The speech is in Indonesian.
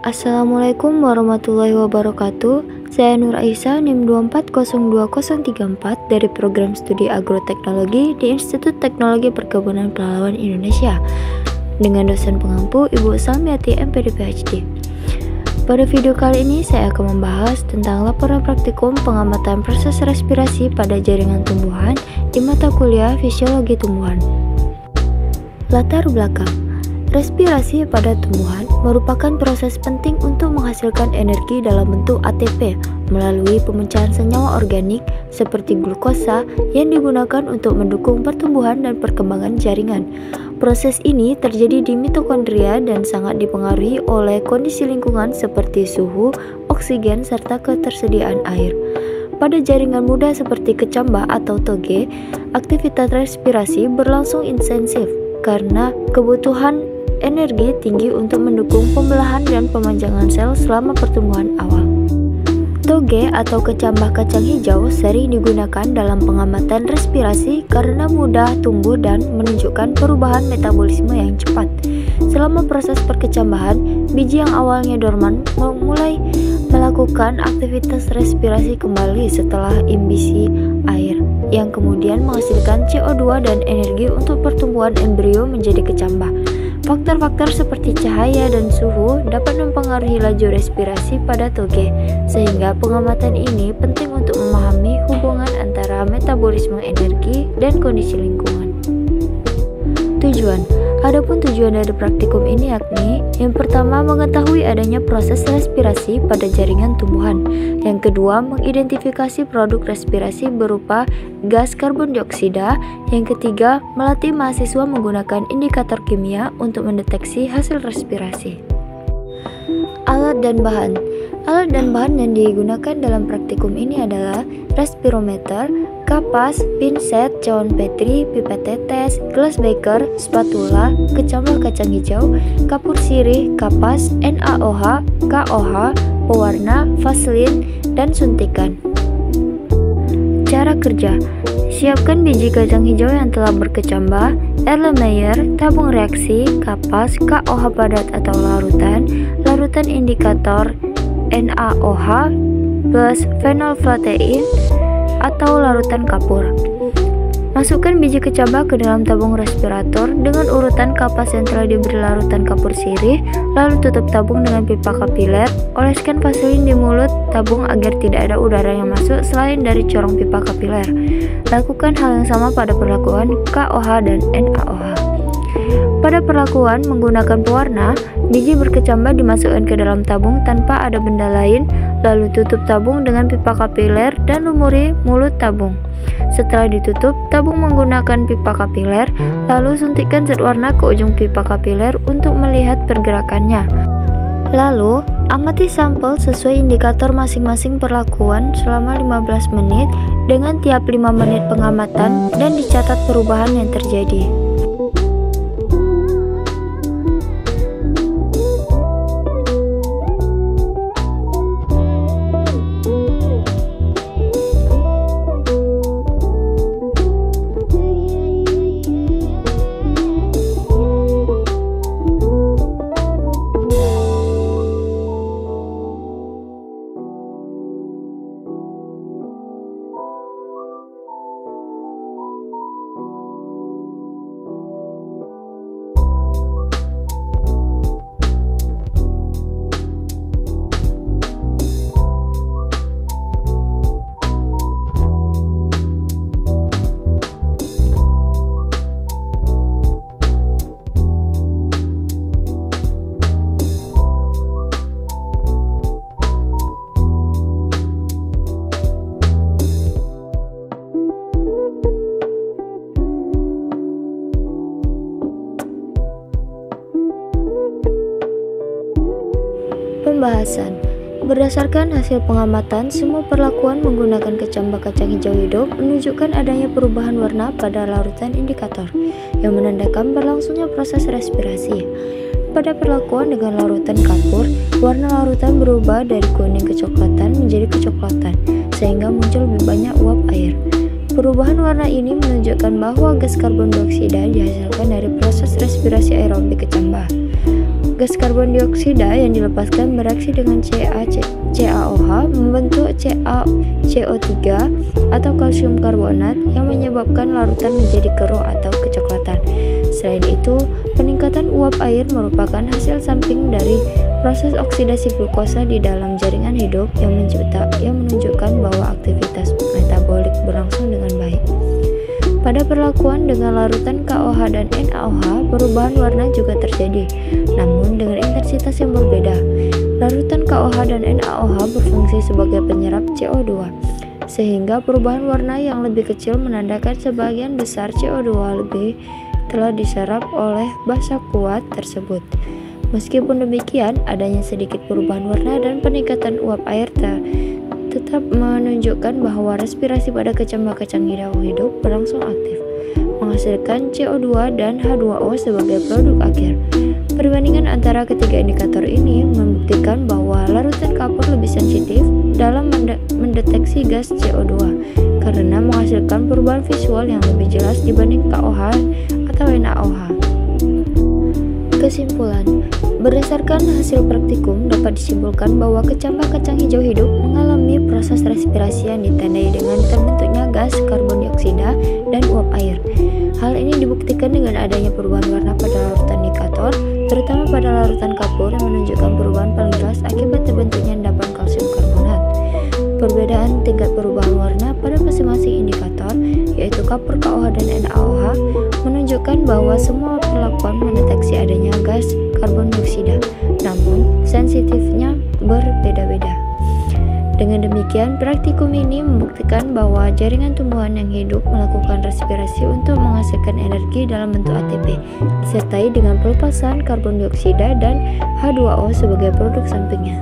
Assalamualaikum warahmatullahi wabarakatuh. Saya Nur Aisyah, NIM 2402034 dari Program Studi Agroteknologi di Institut Teknologi Perkebunan Pelalawan Indonesia dengan dosen pengampu Ibu Salmiati MPD PhD. Pada video kali ini saya akan membahas tentang laporan praktikum pengamatan proses respirasi pada jaringan tumbuhan di mata kuliah Fisiologi Tumbuhan. Latar belakang. Respirasi pada tumbuhan merupakan proses penting untuk menghasilkan energi dalam bentuk ATP melalui pemecahan senyawa organik seperti glukosa yang digunakan untuk mendukung pertumbuhan dan perkembangan jaringan. Proses ini terjadi di mitokondria dan sangat dipengaruhi oleh kondisi lingkungan seperti suhu, oksigen, serta ketersediaan air. Pada jaringan muda seperti kecambah atau toge, aktivitas respirasi berlangsung intensif karena kebutuhan energi tinggi untuk mendukung pembelahan dan pemanjangan sel selama pertumbuhan awal. Toge atau kecambah kacang hijau sering digunakan dalam pengamatan respirasi karena mudah tumbuh dan menunjukkan perubahan metabolisme yang cepat. Selama proses perkecambahan, biji yang awalnya dorman mulai melakukan aktivitas respirasi kembali setelah imbisi air, yang kemudian menghasilkan CO2 dan energi untuk pertumbuhan embrio menjadi kecambah. Faktor-faktor seperti cahaya dan suhu dapat mempengaruhi laju respirasi pada toge, sehingga pengamatan ini penting untuk memahami hubungan antara metabolisme energi dan kondisi lingkungan. Tujuan. Adapun tujuan dari praktikum ini yakni yang pertama mengetahui adanya proses respirasi pada jaringan tumbuhan, yang kedua mengidentifikasi produk respirasi berupa gas karbon dioksida, yang ketiga melatih mahasiswa menggunakan indikator kimia untuk mendeteksi hasil respirasi. Alat dan bahan. Alat dan bahan yang digunakan dalam praktikum ini adalah respirometer, kapas, pinset, cawan petri, pipet tetes, gelas beker, spatula, kecambah kacang hijau, kapur sirih, kapas, NaOH, KOH, pewarna, vaselin, dan suntikan. Cara kerja. Siapkan biji kacang hijau yang telah berkecambah, Erlenmeyer, tabung reaksi, kapas, KOH padat atau larutan, larutan indikator NaOH plus fenolflatein atau larutan kapur. Masukkan biji kecambah ke dalam tabung respirator dengan urutan kapas yang telah diberi larutan kapur sirih, lalu tutup tabung dengan pipa kapiler. Oleskan vaselin di mulut tabung agar tidak ada udara yang masuk selain dari corong pipa kapiler. Lakukan hal yang sama pada perlakuan KOH dan NaOH. Pada perlakuan menggunakan pewarna, biji berkecambah dimasukkan ke dalam tabung tanpa ada benda lain, lalu tutup tabung dengan pipa kapiler dan lumuri mulut tabung. Setelah ditutup tabung menggunakan pipa kapiler, lalu suntikkan zat warna ke ujung pipa kapiler untuk melihat pergerakannya. Lalu, amati sampel sesuai indikator masing-masing perlakuan selama 15 menit dengan tiap 5 menit pengamatan dan dicatat perubahan yang terjadi. Pembahasan. Berdasarkan hasil pengamatan, semua perlakuan menggunakan kecambah kacang hijau hidup menunjukkan adanya perubahan warna pada larutan indikator yang menandakan berlangsungnya proses respirasi. Pada perlakuan dengan larutan kapur, warna larutan berubah dari kuning kecoklatan menjadi kecoklatan, sehingga muncul lebih banyak uap air. Perubahan warna ini menunjukkan bahwa gas karbon dioksida dihasilkan dari proses respirasi aerobik kecambah. Gas karbon dioksida yang dilepaskan bereaksi dengan CaOH membentuk CaCO3 atau kalsium karbonat yang menyebabkan larutan menjadi keruh atau kecoklatan. Selain itu, peningkatan uap air merupakan hasil samping dari proses oksidasi glukosa di dalam jaringan hidup yang menunjukkan bahwa aktivitas metabolik berlangsung dengan baik. Pada perlakuan dengan larutan KOH dan NaOH, perubahan warna juga terjadi, namun dengan intensitas yang berbeda. Larutan KOH dan NaOH berfungsi sebagai penyerap CO2, sehingga perubahan warna yang lebih kecil menandakan sebagian besar CO2 lebih telah diserap oleh basa kuat tersebut. Meskipun demikian, adanya sedikit perubahan warna dan peningkatan uap air tetap menunjukkan bahwa respirasi pada kecambah-kacang hidup berlangsung aktif, menghasilkan CO2 dan H2O sebagai produk akhir. Perbandingan antara ketiga indikator ini membuktikan bahwa larutan kapur lebih sensitif dalam mendeteksi gas CO2 karena menghasilkan perubahan visual yang lebih jelas dibanding KOH atau NaOH. Kesimpulan, berdasarkan hasil praktikum dapat disimpulkan bahwa kecambah-kacang hijau hidup mengalami proses respirasi yang ditandai dengan terbentuknya gas karbon dioksida dan uap air. Hal ini dibuktikan dengan adanya perubahan warna pada larutan indikator, terutama pada larutan kapur yang menunjukkan perubahan paling jelas akibat terbentuknya endapan kalsium karbonat. Perbedaan tingkat perubahan warna pada masing-masing indikator, yaitu kapur, KOH, dan NaOH, menunjukkan bahwa semua perlakuan mendeteksi adanya gas karbon dioksida, namun sensitifnya berbeda-beda. Dengan demikian, praktikum ini membuktikan bahwa jaringan tumbuhan yang hidup melakukan respirasi untuk menghasilkan energi dalam bentuk ATP, disertai dengan pelepasan karbon dioksida dan H2O sebagai produk sampingnya.